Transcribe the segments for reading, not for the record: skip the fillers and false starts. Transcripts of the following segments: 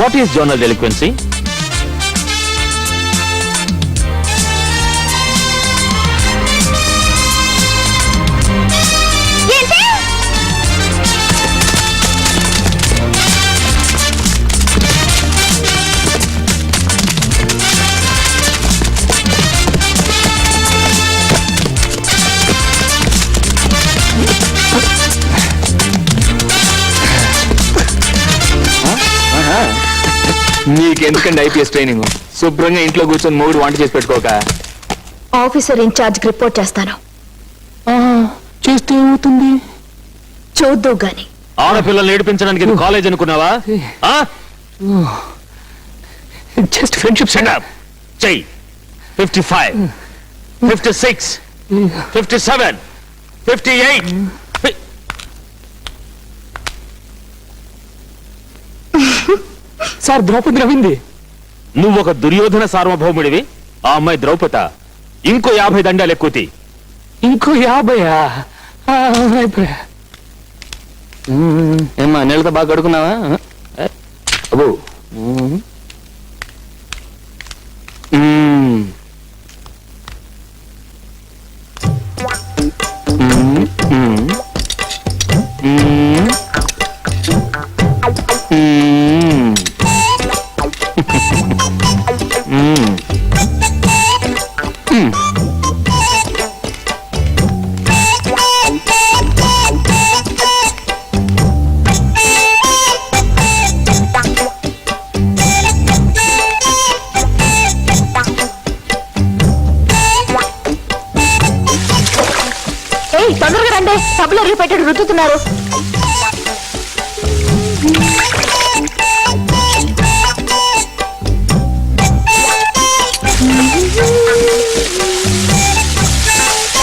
What is zonal delinquency? నీకెందుకండి IPS training? శుభ్రంగా ఇంట్లో కూర్చొని మూడు వంట చేసి పెట్టుకోక. ఆఫీసర్ ఇన్ఛార్జ్ రిపోర్ట్ చేస్తాను. చేస్తే ఏమవుతుంది? చూద్దు గాని. ఆడపిల్లలు నేర్పించడానికి ఇది కాలేజ్ అనుకున్నావా? Just friendship setup. చెయ్యి. 55, 56, 57, 58. సార్, ద్రౌపది నవ్వింది. నువ్వు ఒక దుర్యోధన సార్వభౌముడివి, ఆ అమ్మాయి ద్రౌపద. ఇంకో 50 దండాలు ఎక్కువ. ఇంకో 50? ఏమ్మా, నీళ్ళతో బాగా కడుకున్నావా? అబ్బో. తొందరగా రండి, సబ్బులు అరిగి పెట్టాడు, రుద్దుతున్నారు.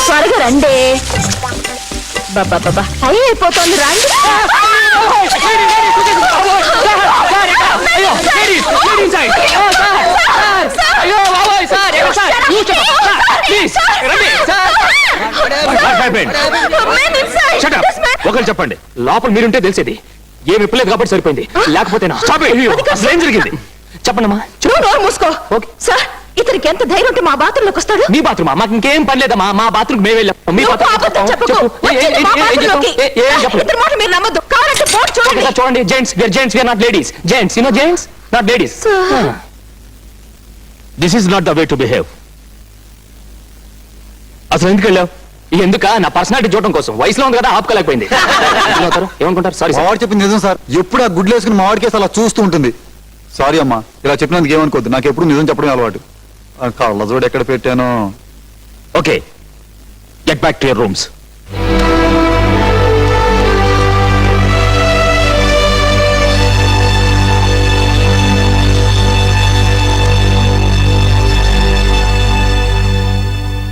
త్వరగా రండి. బాబా బాబా అయ్యి అయిపోతుంది, రండి. ఒకరు చెప్పండి, లోపల మీరుంటే తెలిసేది. ఏమి ఇప్పలేదు కాబట్టి సరిపోయింది, లేకపోతే ఏం జరిగింది చెప్పండమ్మా. మూసుకో. సార్, ఇతనికి ఎంత ధైర్యం ఉంటే మా బాత్రూమ్ లోకి వస్తాడు? మీ బాత్రూమా? మాకు ఇంకేం పని లేదమ్మా, మా బాత్రూమ్ మేము వెళ్ళాం. మీ చూడండి, gents we are not ladies. Gents, you know, gents not ladies. This is not the way to behave. అసలు ఎందుకు వెళ్ళావు? ఎందుక? నా పర్సనాలిటీ చూడటం కోసం. వయసులో ఉంది కదా, ఆపుకోలేకపోయింది. ఏమనుకుంటారు? సారీ, మావాడు చెప్పింది నిజం సార్. ఎప్పుడు ఆ గుడ్లు వేసుకుని మావాడి కేసు అలా చూస్తూ ఉంటుంది. సారీ అమ్మా, ఇలా చెప్పినందుకు ఏమనుకోద్దు. నాకు ఎప్పుడు నిజం చెప్పడం అలవాటు. కళ్ళజోడు ఎక్కడ పెట్టానో. Okay, get back to your rooms.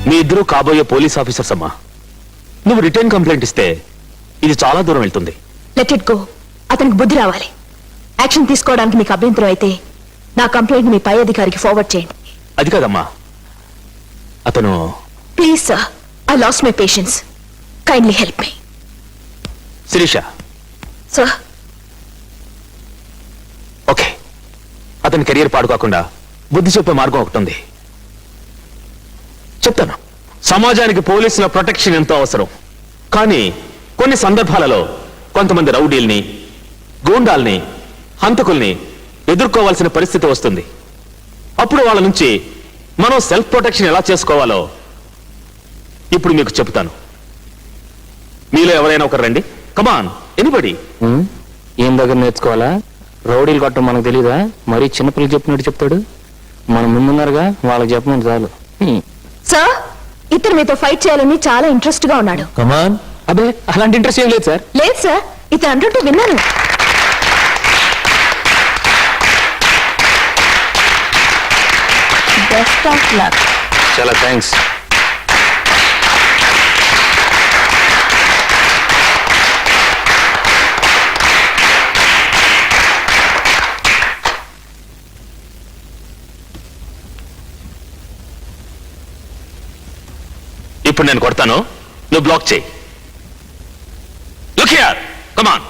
మీ ఇద్దరు కాబోయే పోలీస్ ఆఫీసర్స్ అమ్మా. నువ్వు రిటర్న్ కంప్లైంట్ ఇస్తే ఇది చాలా దూరం వెళ్తుంది. Let it go. అతనికి బుద్ధి రావాలి. యాక్షన్ తీసుకోవడానికి మీకు అభ్యంతరం అయితే నా కంప్లైంట్ మీ పై అధికారికి ఫార్వర్డ్ చేయండి. అది కాదమ్మా, అతను. Please sir, I lost my patience. Kindly help me. Sirisha. Sir. Okay, అతని కెరియర్ పాడు కాకుండా బుద్ధి చెప్పే మార్గం ఒకటి ఉంది, చెప్తాను. సమాజానికి పోలీసుల ప్రొటెక్షన్ ఎంతో అవసరం. కానీ కొన్ని సందర్భాలలో కొంతమంది రౌడీల్ని, గూండాల్ని, హంతకుల్ని ఎదుర్కోవాల్సిన పరిస్థితి వస్తుంది. అప్పుడు వాళ్ళ నుంచి మనం సెల్ఫ్ ప్రొటెక్షన్ ఎలా చేసుకోవాలో ఇప్పుడు మీకు చెప్తాను. మీలో ఎవరైనా ఒకరు రండి. కమాన్, ఎనీబడి. ఏం దగ్గర నేర్చుకోవాలా? రౌడీలు కొట్టడం మనకు తెలీదా? మరీ చిన్నపిల్లలు చెప్పినట్టు చెప్తాడు. మనం ముందున్నారుగా, వాళ్ళకి చెప్పమని చాలు. సార్, ఇతను మీతో ఫైట్ చేయాలని చాలా ఇంట్రెస్ట్ గా ఉన్నాడు. కమాన్. అబే, అలాంటి ఇంట్రెస్ట్ ఏం లేదు సార్. లేదు సార్, ఇతను అంటుంటే విన్నాను. Best of luck. చాలా థ్యాంక్స్. ఇప్పుడు నేను కొడతాను, నువ్వు బ్లాక్ చేయి. Look here, come on.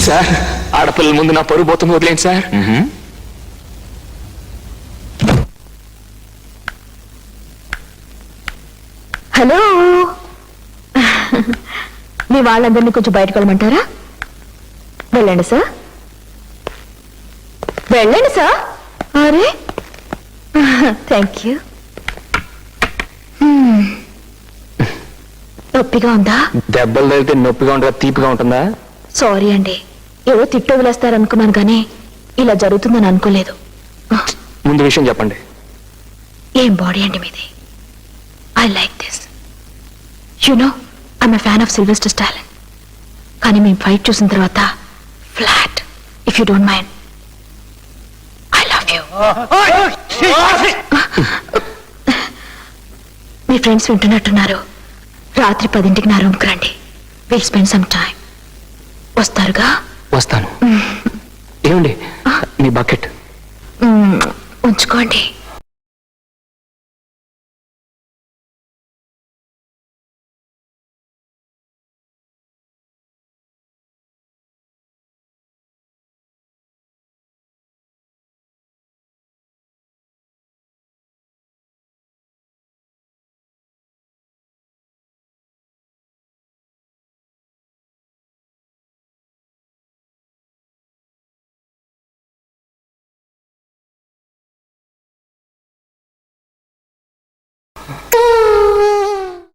Sir ఆడపిల్లల ముందు నా పరువు పోతుంది, వదిలేండి సార్. హలో, మీ వాళ్ళందరినీ కొంచెం బయటకు వెళ్ళమంటారా? వెళ్ళండి సార్, వెళ్ళండి సార్. అరే థ్యాంక్ యూ. నొప్పిగా ఉందా? దెబ్బలు తగిలితే నొప్పిగా ఉంటుందా, తీపిగా ఉంటుందా? సారీ అండి, ఏదో తిట్టు వదిలేస్తారనుకున్నాను కానీ ఇలా జరుగుతుందని అనుకోలేదు. ముందు విషయం చెప్పండి. ఏం బాడీ అండి మీది. I like this. You know I'm a fan of Sylvester Stallone. కానీ మేము ఫైట్ చూసిన తర్వాత flat. If you don't mind, I love you. మీ ఫ్రెండ్స్ వింటున్నట్టున్నారు. రాత్రి 10ంటికి నా రూమ్కి రండి. Will spend some time. వస్తారుగా? వస్తాను. ఏమండి మీ బకెట్ ఉంచుకోండి.